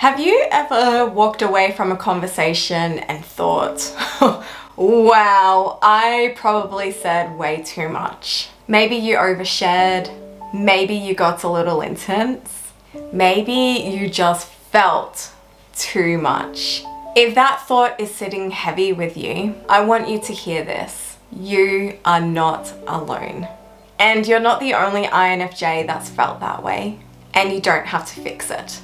Have you ever walked away from a conversation and thought, wow, I probably said way too much? Maybe you overshared, maybe you got a little intense, maybe you just felt too much. If that thought is sitting heavy with you, I want you to hear this. You are not alone. And you're not the only INFJ that's felt that way, and you don't have to fix it.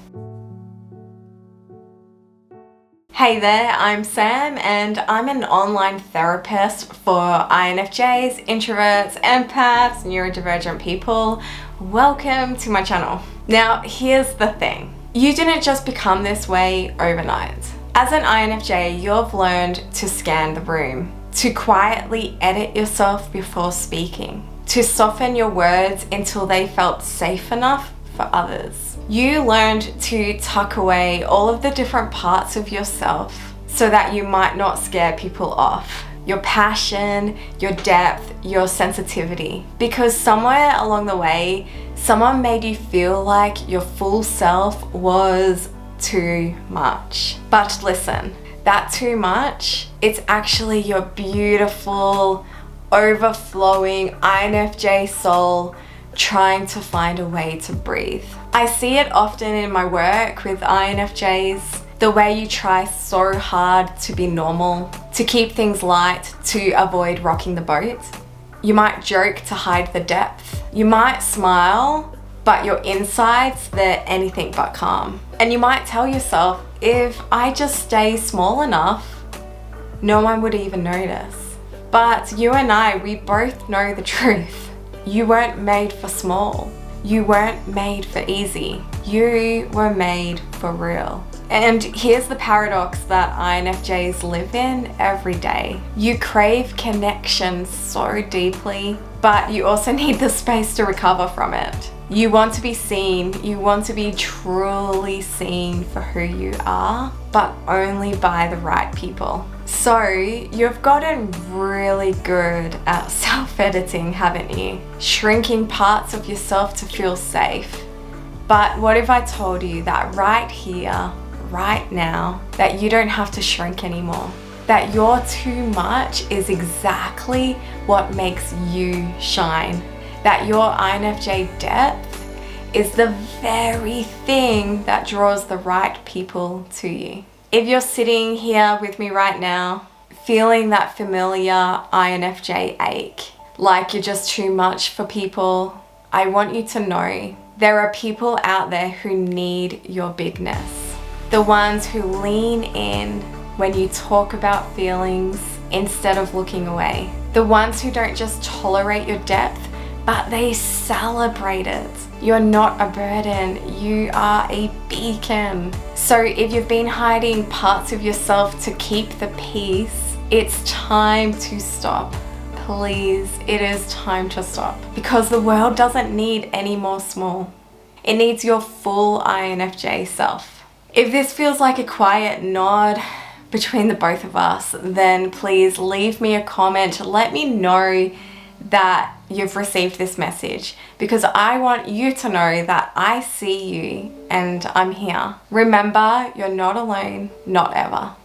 Hey there, I'm Sam and I'm an online therapist for INFJs, introverts, empaths, neurodivergent people. Welcome to my channel. Now, here's the thing. You didn't just become this way overnight. As an INFJ, you've learned to scan the room, to quietly edit yourself before speaking, to soften your words until they felt safe enough for others. You learned to tuck away all of the different parts of yourself so that you might not scare people off. Your passion, your depth, your sensitivity. Because somewhere along the way, someone made you feel like your full self was too much. But listen, that too much, it's actually your beautiful, overflowing INFJ soul trying to find a way to breathe. I see it often in my work with INFJs, the way you try so hard to be normal, to keep things light, to avoid rocking the boat. You might joke to hide the depth. You might smile, but your insides, they're anything but calm. And you might tell yourself, if I just stay small enough, no one would even notice. But you and I, we both know the truth. You weren't made for small. You weren't made for easy. You were made for real. And here's the paradox that INFJs live in every day. You crave connection so deeply, but you also need the space to recover from it. You want to be seen. You want to be truly seen for who you are, but only by the right people. So you've gotten really good at self-editing, haven't you? Shrinking parts of yourself to feel safe. But what if I told you that right here, right now, that you don't have to shrink anymore? That your too much is exactly what makes you shine. That your INFJ depth is the very thing that draws the right people to you. If you're sitting here with me right now, feeling that familiar INFJ ache, like you're just too much for people, I want you to know there are people out there who need your bigness. The ones who lean in when you talk about feelings instead of looking away. The ones who don't just tolerate your depth, but they celebrate it. You're not a burden, you are a beacon. So if you've been hiding parts of yourself to keep the peace, it's time to stop. Please, it is time to stop. Because the world doesn't need any more small. It needs your full INFJ self. If this feels like a quiet nod between the both of us, then please leave me a comment. Let me know that you've received this message, because I want you to know that I see you and I'm here. Remember, you're not alone, not ever.